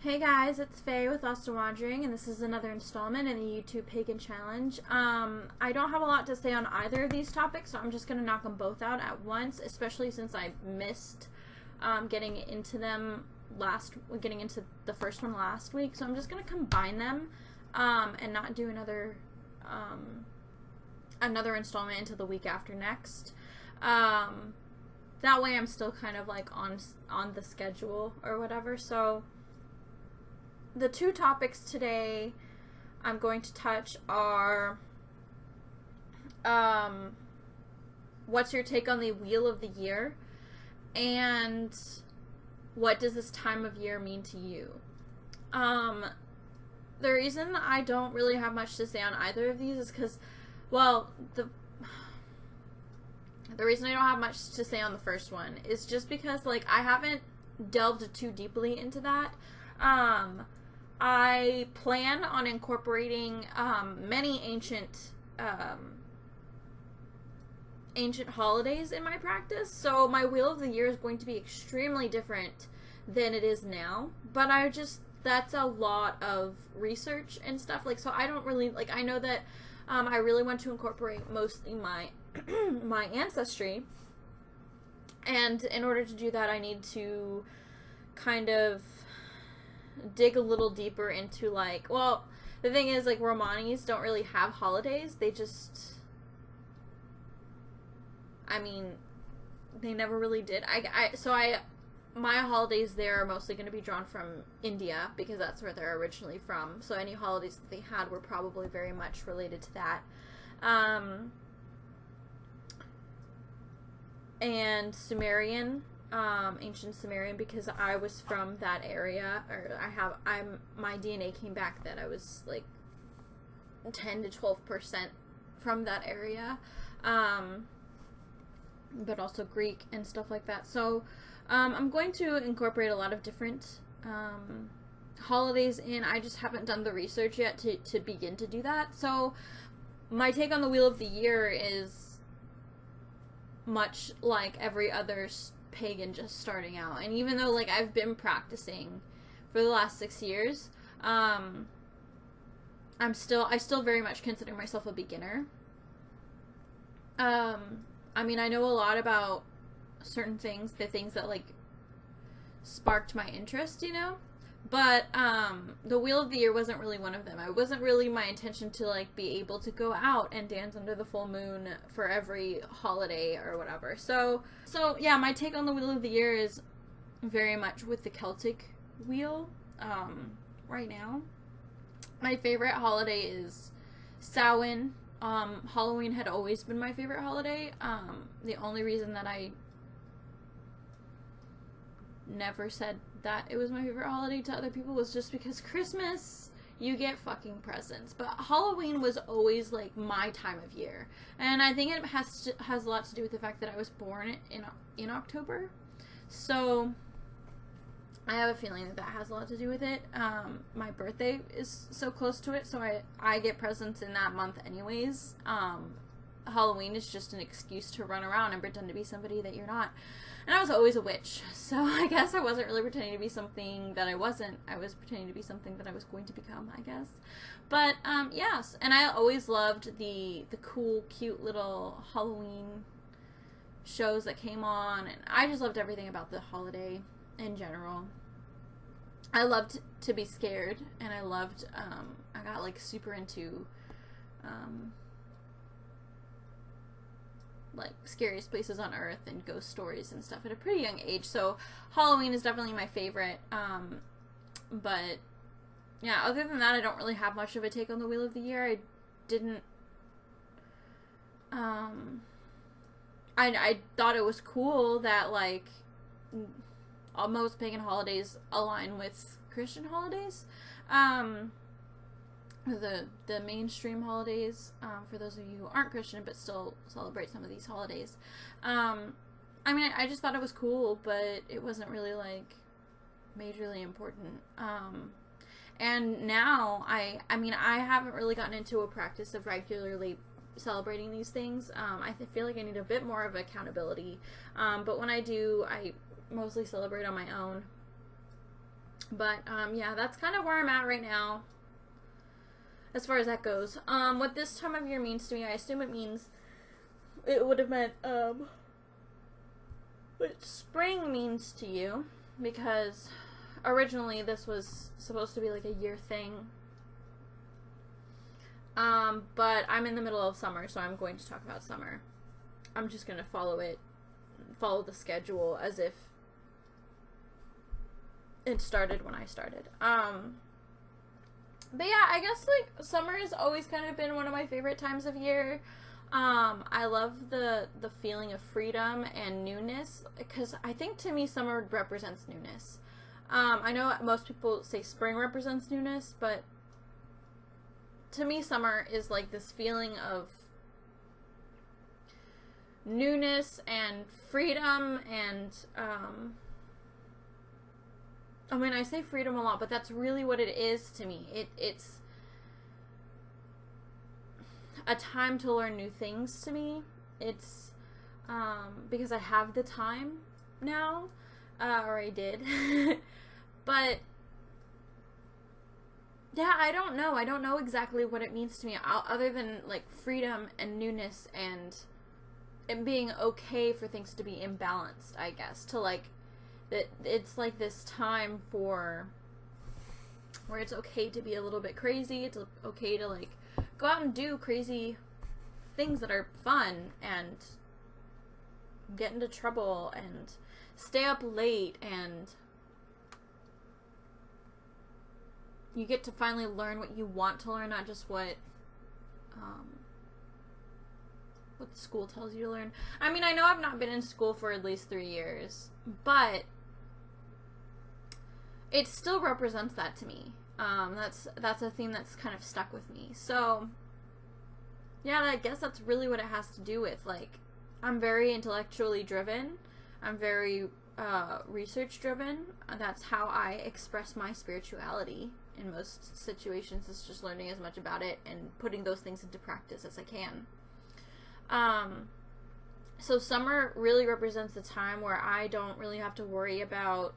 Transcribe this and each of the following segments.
Hey guys, it's Faye with Lost and Wandering, and this is another installment in the YouTube Pagan Challenge. I don't have a lot to say on either of these topics, so I'm just going to knock them both out at once, especially since I missed getting into the first one last week. So I'm just going to combine them and not do another installment into the week after next. That way I'm still kind of like on the schedule or whatever. So the two topics today I'm going to touch are what's your take on the Wheel of the Year, and what does this time of year mean to you? The reason I don't really have much to say on either of these is because, well, the reason I don't have much to say on the first one is just because, like, I haven't delved too deeply into that. I plan on incorporating many ancient holidays in my practice, so my Wheel of the Year is going to be extremely different than it is now, but that's a lot of research and stuff, like, so I don't really, like, I know that I really want to incorporate mostly my my ancestry, and in order to do that I need to kind of dig a little deeper into, like, well, the thing is, like, Romanis don't really have holidays. They just, I mean, they never really did. My holidays there are mostly going to be drawn from India because that's where they're originally from. So any holidays that they had were probably very much related to that. And Sumerian, ancient Sumerian, because I was from that area, or my DNA came back that I was like 10 to 12% from that area, but also Greek and stuff like that. So I'm going to incorporate a lot of different holidays in. I just haven't done the research yet to begin to do that. So my take on the Wheel of the Year is much like every other pagan just starting out, and even though, like, I've been practicing for the last 6 years, I still very much consider myself a beginner. I mean, I know a lot about certain things, the things that, like, sparked my interest, you know, but the Wheel of the Year wasn't really one of them. It wasn't really my intention to, like, be able to go out and dance under the full moon for every holiday or whatever. So yeah, my take on the Wheel of the Year is very much with the Celtic wheel right now. My favorite holiday is Samhain. Halloween had always been my favorite holiday. The only reason that I never said that it was my favorite holiday to other people was just because Christmas, you get fucking presents, but Halloween was always, like, my time of year, and I think it has a lot to do with the fact that I was born in October, so I have a feeling that has a lot to do with it. My birthday is so close to it, so I get presents in that month anyways. Halloween is just an excuse to run around and pretend to be somebody that you're not. And I was always a witch, so I guess I wasn't really pretending to be something that I wasn't. I was pretending to be something that I was going to become, I guess. But, yes, and I always loved the cool, cute little Halloween shows that came on, and I just loved everything about the holiday in general. I loved to be scared, and I loved, I got, like, super into, like, scariest places on earth and ghost stories and stuff at a pretty young age, so Halloween is definitely my favorite. But yeah, other than that, I don't really have much of a take on the Wheel of the Year. I didn't, I thought it was cool that, like, most pagan holidays align with Christian holidays. The mainstream holidays, for those of you who aren't Christian but still celebrate some of these holidays. I mean, I just thought it was cool, but it wasn't really, like, majorly important. And now, I mean, I haven't really gotten into a practice of regularly celebrating these things. I feel like I need a bit more of accountability. But when I do, I mostly celebrate on my own. But, yeah, that's kind of where I'm at right now, as far as that goes. What this time of year means to me, I assume it would have meant, what spring means to you, because originally this was supposed to be like a year thing. But I'm in the middle of summer, so I'm going to talk about summer. I'm just going to follow the schedule as if it started when I started. But yeah, I guess, like, summer has always kind of been one of my favorite times of year. I love the feeling of freedom and newness, because I think to me summer represents newness. I know most people say spring represents newness, but to me summer is like this feeling of newness and freedom and, I mean, I say freedom a lot, but that's really what it is to me. It's a time to learn new things to me. It's, because I have the time now, or I did, but, yeah, I don't know exactly what it means to me, other than, like, freedom and newness and it being okay for things to be imbalanced, I guess, to, like, it's like this time where it's okay to be a little bit crazy. It's okay to, like, go out and do crazy things that are fun and get into trouble and stay up late, and you get to finally learn what you want to learn, not just what the school tells you to learn. I mean, I know I've not been in school for at least 3 years, but it still represents that to me. That's a theme that's kind of stuck with me. So, yeah, I guess that's really what it has to do with. Like, I'm very intellectually driven. I'm very research driven. That's how I express my spirituality in most situations. It's just learning as much about it and putting those things into practice as I can. So summer really represents the time where I don't really have to worry about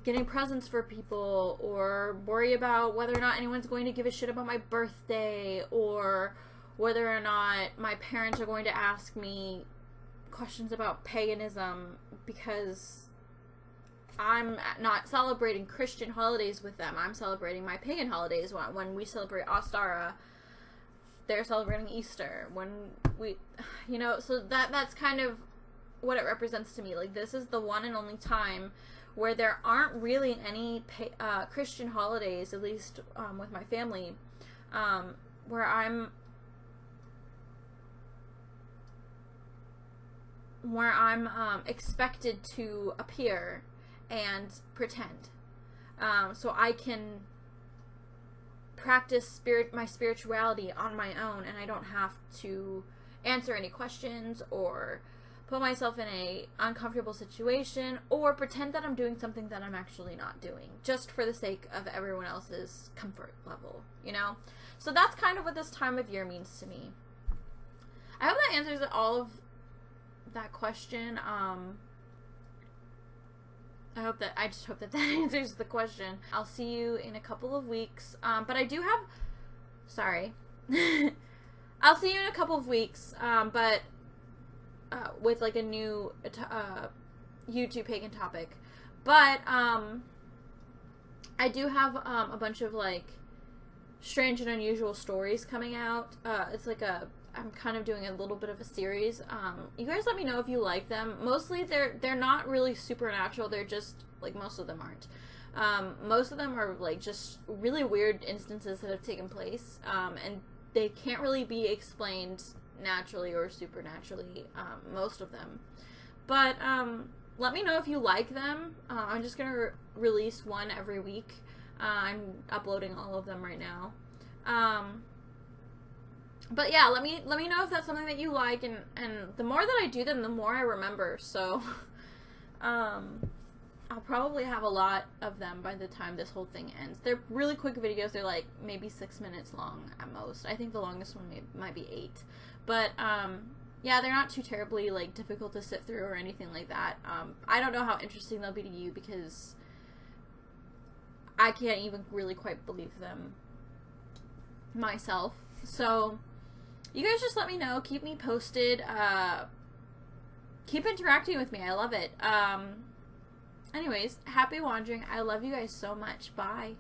getting presents for people, or worry about whether or not anyone's going to give a shit about my birthday, or whether or not my parents are going to ask me questions about paganism, because I'm not celebrating Christian holidays with them. I'm celebrating my pagan holidays. When we celebrate Ostara, they're celebrating Easter. When we, you know, so that's kind of what it represents to me. Like, this is the one and only time where there aren't really any Christian holidays, at least with my family, where I'm expected to appear and pretend, so I can practice my spirituality on my own, and I don't have to answer any questions or put myself in a uncomfortable situation or pretend that I'm doing something that I'm actually not doing, just for the sake of everyone else's comfort level, you know? So that's kind of what this time of year means to me. I hope that answers all of that question. I just hope that answers the question. I'll see you in a couple of weeks. But I do have, sorry. I'll see you in a couple of weeks, but with like a new YouTube pagan topic. But I do have a bunch of like strange and unusual stories coming out. It's like I'm kind of doing a little bit of a series. You guys let me know if you like them. Mostly they're not really supernatural. They're just, like, most of them aren't. Most of them are like just really weird instances that have taken place, and they can't really be explained naturally or supernaturally, most of them. But let me know if you like them. I'm just gonna release one every week. I'm uploading all of them right now. But yeah, let me know if that's something that you like, and the more that I do them, the more I remember. So I'll probably have a lot of them by the time this whole thing ends. They're really quick videos. They're like maybe 6 minutes long at most. I think the longest one might be 8. But yeah, they're not too terribly like difficult to sit through or anything like that. I don't know how interesting they'll be to you, because I can't even really quite believe them myself. So you guys just let me know. Keep me posted. Keep interacting with me. I love it. Anyways, happy wandering. I love you guys so much. Bye.